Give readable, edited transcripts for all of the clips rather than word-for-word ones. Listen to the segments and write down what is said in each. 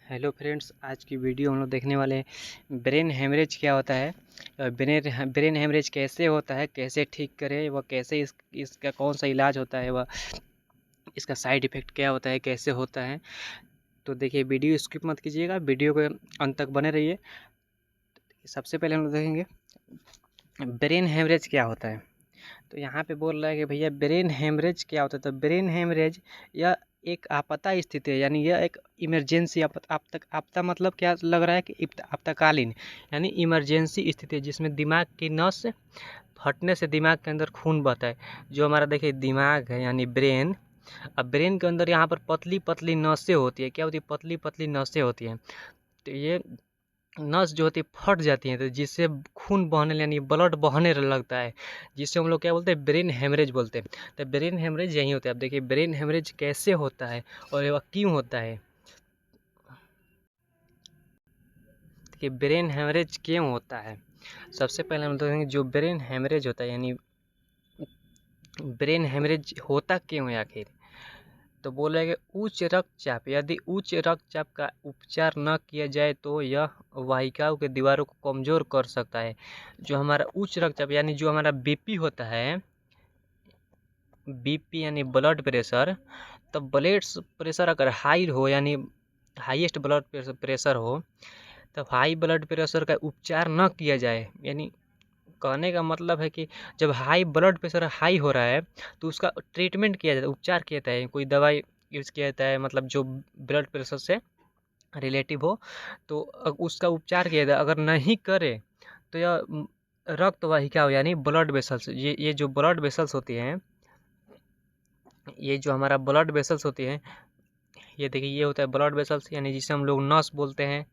Hello friends, आज की video हम लोग देखने वाले हैं ब्रेन हेमरेज क्या होता है। ब्रेन हेमरेज कैसे होता है, कैसे ठीक करें, वह कैसे इसका कौन सा इलाज होता है, वह इसका साइड इफ़ेक्ट क्या होता है, कैसे होता है। तो देखिए, वीडियो स्किप मत कीजिएगा, वीडियो के अंत तक बने रहिए। सबसे पहले हम लोग देखेंगे ब्रेन हेमरेज क्या होता है। तो यहाँ पे बोल रहा है कि भैया ब्रेन हेमरेज क्या होता है। तो ब्रेन हेमरेज यह एक आपाता स्थिति है, यानी यह एक इमरजेंसी आपदा मतलब क्या लग रहा है कि आपातकालीन यानी इमरजेंसी स्थिति है, जिसमें दिमाग की नस फटने से दिमाग के अंदर खून बहता है। जो हमारा देखिए दिमाग है यानी ब्रेन, अब ब्रेन के अंदर यहाँ पर पतली पतली नसें होती है। क्या होती है? पतली पतली नसें होती हैं। तो ये नस जो होती है फट जाती है, तो जिससे खून बहने यानी ब्लड बहने लगता है, जिससे हम लोग क्या बोलते हैं? ब्रेन हेमरेज बोलते हैं। तो ब्रेन हेमरेज यही होता है। अब देखिए ब्रेन हेमरेज कैसे होता है और वह क्यों होता है। देखिए ब्रेन हेमरेज क्यों होता है, सबसे पहले हम देखेंगे जो ब्रेन हेमरेज होता है, यानी ब्रेन हेमरेज होता क्यों है आखिर। तो बोला कि उच्च रक्तचाप, यदि उच्च रक्तचाप का उपचार न किया जाए तो यह वाहिकाओं के दीवारों को कमज़ोर कर सकता है। जो हमारा उच्च रक्तचाप यानी जो हमारा बीपी होता है, बीपी यानी ब्लड प्रेशर, तो ब्लड प्रेशर अगर हाई हो यानी हाईएस्ट ब्लड प्रेशर हो, तो हाई ब्लड प्रेशर का उपचार न किया जाए, यानी कहने का मतलब है कि जब हाई ब्लड प्रेशर हाई हो रहा है तो उसका ट्रीटमेंट किया जाता है, उपचार किया जाता है, कोई दवाई यूज़ किया जाता है, मतलब जो ब्लड प्रेशर से रिलेटिव हो, तो उसका उपचार किया जाता है। अगर नहीं करे तो यह रक्त वाहिका यानी ब्लड वेसल्स, ये जो ब्लड वेसल्स होती हैं, ये जो हमारा ब्लड वेसल्स होती हैं, ये देखिए ये होता है ब्लड वेसल्स, यानी जिसे हम लोग नस बोलते हैं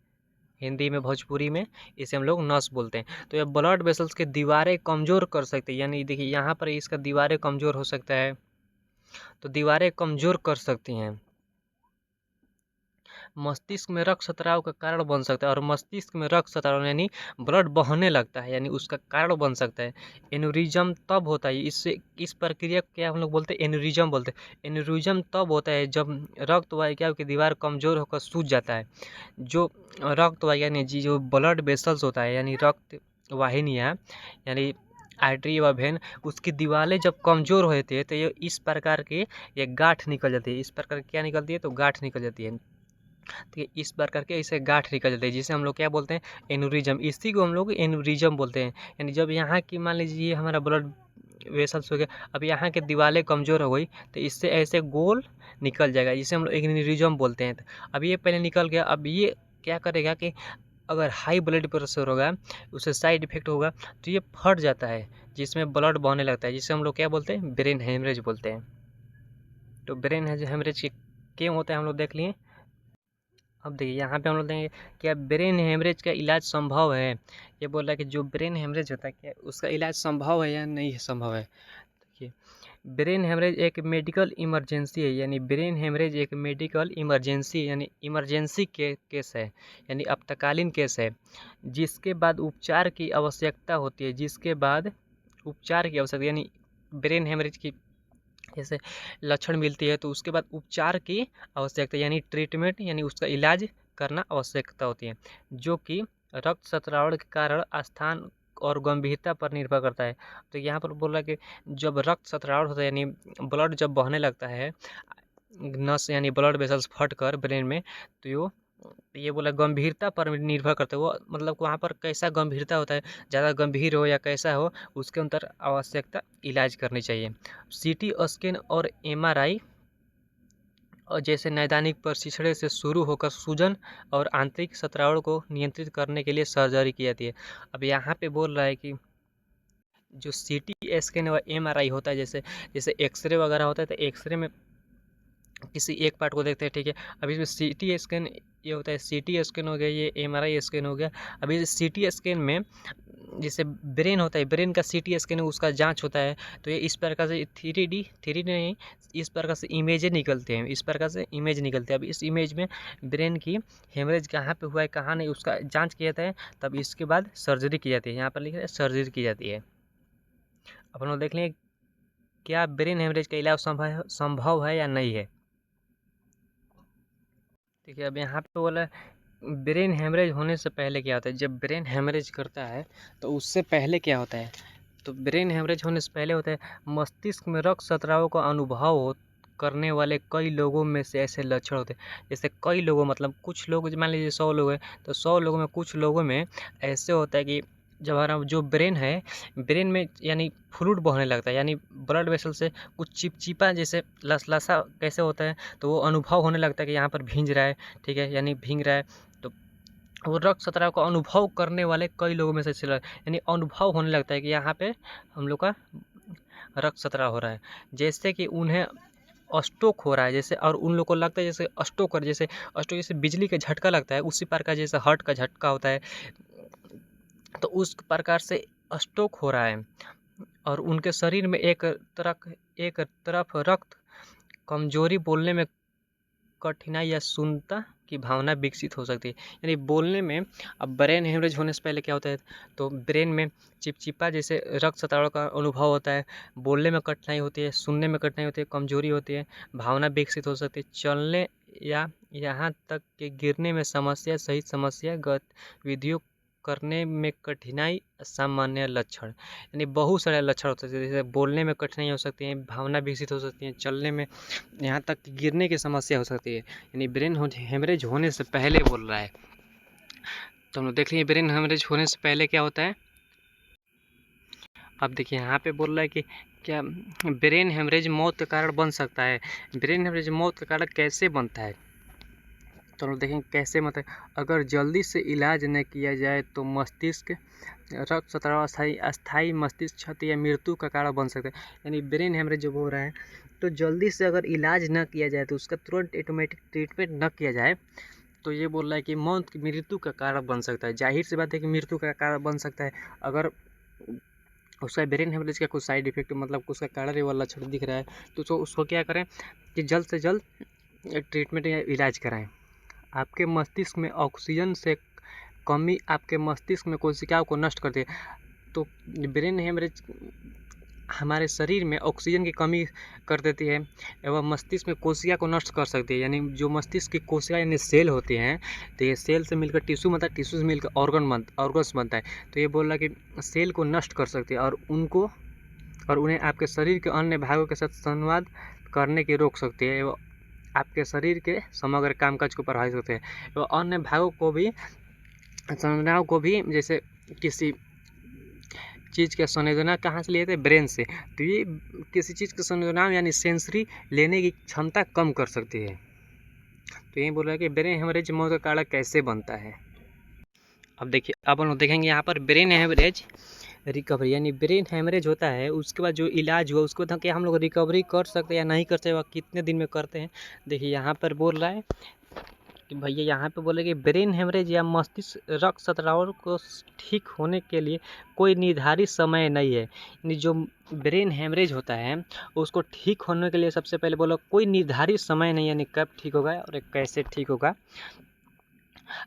हिंदी में, भोजपुरी में इसे हम लोग नस बोलते हैं। तो ये ब्लड वेसल्स के दीवारें कमज़ोर कर सकते हैं, यानी देखिए यहाँ पर इसका दीवारें कमज़ोर हो सकता है, तो दीवारें कमज़ोर कर सकती हैं। मस्तिष्क में रक्त स्राव का कारण बन सकता है, और मस्तिष्क में रक्त स्राव यानी ब्लड बहने लगता है, यानी उसका कारण बन सकता है। एन्यूरिज्म तब होता है, इससे इस प्रक्रिया को क्या हम लोग बोलते हैं? एन्यूरिज्म बोलते हैं। एन्यूरिज्म तब होता है जब रक्त वाहिकाओं की दीवार कमज़ोर होकर सूज जाता है। जो रक्त वाहिका यानी जो ब्लड वेसल्स होता है, यानी रक्त वाहिनियाँ, यानी आर्टरी व वेन, उसकी दीवारें जब कमज़ोर हो जाती है तो ये इस प्रकार की ये गांठ निकल जाती है। इस प्रकार क्या निकलती है? तो गांठ निकल जाती है। तो इस प्रकार के इसे गांठ निकल जाती है, जिसे हम लोग क्या बोलते हैं? एन्यूरिज्म। इसी को हम लोग एन्यूरिज्म बोलते हैं। यानी जब यहाँ की मान लीजिए ये हमारा ब्लड वेसल्स हो गया, अब यहाँ की दीवारें कमज़ोर हो गई, तो इससे ऐसे गोल निकल जाएगा, जिसे हम लोग एन्यूरिज्म बोलते हैं। अब ये पहले निकल गया, अब ये क्या करेगा कि अगर हाई ब्लड प्रेशर होगा, उससे साइड इफेक्ट होगा, तो ये फट जाता है, जिसमें ब्लड बहने लगता है, जिसे हम लोग क्या बोलते हैं? ब्रेन हेमरेज बोलते हैं। तो ब्रेन हेमरेज क्यों होता है हम लोग देख लिए। अब देखिए यहाँ पे हम लोग देखेंगे क्या ब्रेन हेमरेज का इलाज संभव है। ये बोल रहा है कि जो ब्रेन हेमरेज होता है, क्या उसका इलाज संभव है या नहीं संभव है। देखिए ब्रेन हेमरेज एक मेडिकल इमरजेंसी है, यानी ब्रेन हेमरेज एक मेडिकल इमरजेंसी यानी इमरजेंसी के केस है, यानी आपातकालीन केस है, जिसके बाद उपचार की आवश्यकता होती है। जिसके बाद उपचार की आवश्यकता यानी ब्रेन हेमरेज की जैसे लक्षण मिलती है, तो उसके बाद उपचार की आवश्यकता यानी ट्रीटमेंट यानी उसका इलाज करना आवश्यकता होती है, जो कि रक्त स्राव के कारण स्थान और गंभीरता पर निर्भर करता है। तो यहाँ पर बोल रहा है कि जब रक्त स्राव होता है यानी ब्लड जब बहने लगता है, नस यानी ब्लड वेसल्स फट कर ब्रेन में, तो ये बोला गंभीरता पर निर्भर करता है। वो मतलब वहाँ पर कैसा गंभीरता होता है, ज़्यादा गंभीर हो या कैसा हो, उसके अंदर आवश्यकता इलाज करनी चाहिए। सीटी स्कैन और एमआरआई और जैसे नैदानिक परीक्षण से शुरू होकर सूजन और आंतरिक स्राव को नियंत्रित करने के लिए सर्जरी की जाती है। अब यहाँ पे बोल रहा है कि जो सीटी स्कैन और एमआरआई होता है, जैसे जैसे एक्सरे वगैरह होता है, तो एक्सरे में किसी एक पार्ट को देखते हैं, ठीक है। अभी इसमें सीटी स्कैन ये होता है, सीटी स्कैन हो गया, ये एमआरआई स्कैन हो गया। अभी सीटी स्कैन में जैसे ब्रेन होता है, ब्रेन का सीटी स्कैन उसका जांच होता है, तो ये इस प्रकार से थ्री डी नहीं, इस प्रकार से इमेजें निकलते हैं, इस प्रकार से इमेज निकलते हैं। अब इस इमेज में ब्रेन की हेमरेज कहाँ पे हुआ है कहाँ नहीं, उसका जांच किया जाता है, तब इसके बाद सर्जरी की जाती है। यहाँ पर लिखा है सर्जरी की जाती है। अपन लोग देख लें क्या ब्रेन हेमरेज का इलाज संभव है या नहीं है। देखिए अब यहाँ पे बोला ब्रेन हेमरेज होने से पहले क्या होता है। जब ब्रेन हेमरेज करता है तो उससे पहले क्या होता है, तो ब्रेन हेमरेज होने से पहले होता है मस्तिष्क में रक्त स्राव का अनुभव करने वाले कई लोगों में से ऐसे लक्षण होते हैं। जैसे कई लोगों मतलब कुछ लोग, मान लीजिए 100 लोग हैं तो 100 लोगों में कुछ लोगों में ऐसे होता है कि जब हमारा जो ब्रेन है, ब्रेन में यानी फ्लूइड बहने लगता है, यानी ब्लड वेसल से कुछ चिपचिपा जैसे लसलसा कैसे होता है, तो वो अनुभव होने लगता है कि यहाँ पर भींज रहा है, ठीक है, यानी भींग रहा है। तो वो रक्त स्राव का अनुभव करने वाले कई लोगों में से यानी अनुभव होने लगता है कि यहाँ पे हम लोग का रक्त स्राव हो रहा है। जैसे कि उन्हें स्ट्रोक हो रहा है जैसे, और उन लोग को लगता है जैसे स्ट्रोक कर जैसे बिजली का झटका लगता है, उसी प्रकार जैसे हार्ट का झटका होता है, तो उस प्रकार से स्ट्रोक हो रहा है। और उनके शरीर में एक तरफ रक्त कमजोरी, बोलने में कठिनाई या शून्यता की भावना विकसित हो सकती है। यानी बोलने में, अब ब्रेन हेमरेज होने से पहले क्या होता है, तो ब्रेन में चिपचिपा जैसे रक्त स्राव का अनुभव होता है, बोलने में कठिनाई होती है, सुनने में कठिनाई होती है, कमजोरी होती है, भावना विकसित हो सकती है, चलने या यहाँ तक कि गिरने में समस्या सहित समस्या गतिविधियों करने में कठिनाई सामान्य लक्षण। यानी बहुत सारे लक्षण होते हैं, जैसे बोलने में कठिनाई हो सकती है, भावना विकसित हो सकती है, चलने में यहाँ तक कि गिरने की समस्या हो सकती है। यानी ब्रेन हेमरेज होने से पहले बोल रहा है। तो हम लोग देख लीजिए ब्रेन हेमरेज होने से पहले क्या होता है। अब देखिए यहाँ पे बोल रहा है कि क्या ब्रेन हेमरेज मौत का कारण बन सकता है। ब्रेन हेमरेज मौत का कारण कैसे बनता है, तो हम लोग देखेंगे कैसे। मतलब अगर जल्दी से इलाज न किया जाए तो मस्तिष्क रक्त स्राव अस्थायी मस्तिष्क क्षति या मृत्यु का कारण बन सकता है। यानी ब्रेन हेमरेज जब हो रहा है तो जल्दी से अगर इलाज न किया जाए, तो उसका तुरंत ऑटोमेटिक ट्रीटमेंट न किया जाए, तो ये बोल रहा है कि मौत की मृत्यु का कारण बन सकता है। जाहिर सी बात है कि मृत्यु का कारण बन सकता है। अगर उसका ब्रेन हेमरेज का कुछ साइड इफेक्ट मतलब उसका कारण वाला लक्षण दिख रहा है, तो उसको क्या करें कि जल्द से जल्द ट्रीटमेंट या इलाज कराएं। आपके मस्तिष्क में ऑक्सीजन से कमी आपके मस्तिष्क में कोशिकाओं को नष्ट करती है। तो ब्रेन हेमरेज हमारे शरीर में ऑक्सीजन की कमी कर देती है एवं मस्तिष्क में कोशिका को नष्ट कर सकती है। यानी जो मस्तिष्क की कोशिका यानी सेल होती हैं, तो ये सेल से मिलकर टिश्यू बनता है, टिश्यू से मिलकर ऑर्गन्स बनता है। तो ये बोल रहा है कि सेल को नष्ट कर सकती है और उन्हें आपके शरीर के अन्य भागों के साथ संवाद करने की रोक सकती है एवं आपके शरीर के समग्र कामकाज को प्रभावित करते हैं एवं अन्य भागों को भी, संवेदनाओं को भी, जैसे किसी चीज़ का संवेदना कहाँ से लेते हैं, ब्रेन से। तो ये किसी चीज़ की संवेदना यानी सेंसरी लेने की क्षमता कम कर सकती है। तो यही बोल रहा है कि ब्रेन हेमरेज मौत का कारण कैसे बनता है। अब देखिए, अब हम लोग देखेंगे यहाँ पर ब्रेन हेमरेज रिकवरी, यानी ब्रेन हेमरेज होता है उसके बाद जो इलाज हुआ उसके बाद क्या हम लोग रिकवरी कर सकते हैं या नहीं कर सकते, वह कितने दिन में करते हैं। देखिए यहाँ पर बोल रहा है कि भैया यहाँ पे बोले कि ब्रेन हेमरेज या मस्तिष्क रक्त स्राव को ठीक होने के लिए कोई निर्धारित समय नहीं है। यानी जो ब्रेन हेमरेज होता है उसको ठीक होने के लिए सबसे पहले बोलो कोई निर्धारित समय नहीं, यानी कब ठीक होगा और कैसे ठीक होगा।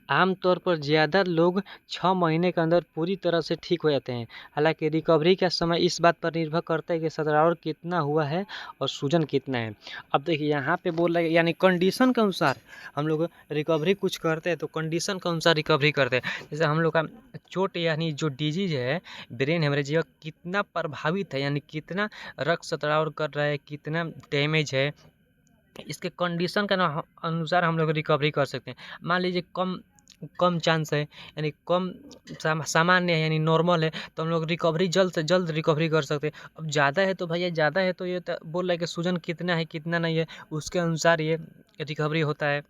आमतौर पर ज़्यादा लोग 6 महीने के अंदर पूरी तरह से ठीक हो जाते हैं। हालांकि रिकवरी का समय इस बात पर निर्भर करता है कि स्राव कितना हुआ है और सूजन कितना है। अब देखिए यहाँ पे बोल रहा है यानी कंडीशन के अनुसार हम लोग रिकवरी कुछ करते हैं, तो कंडीशन के अनुसार रिकवरी करते हैं। जैसे हम लोग का चोट यानी जो डिजीज है ब्रेन हेमरेज यह कितना प्रभावित है, यानी कितना रक्त स्राव कर रहा है, कितना डैमेज है, इसके कंडीशन के अनुसार हम लोग रिकवरी कर सकते हैं। मान लीजिए कम चांस है, यानी कम सामान्य है, यानी नॉर्मल है, तो हम लोग रिकवरी जल्द से जल्द रिकवरी कर सकते हैं। अब ज़्यादा है तो भैया ज़्यादा है तो ये बोल रहा है कि सूजन कितना है कितना नहीं है, उसके अनुसार ये रिकवरी होता है।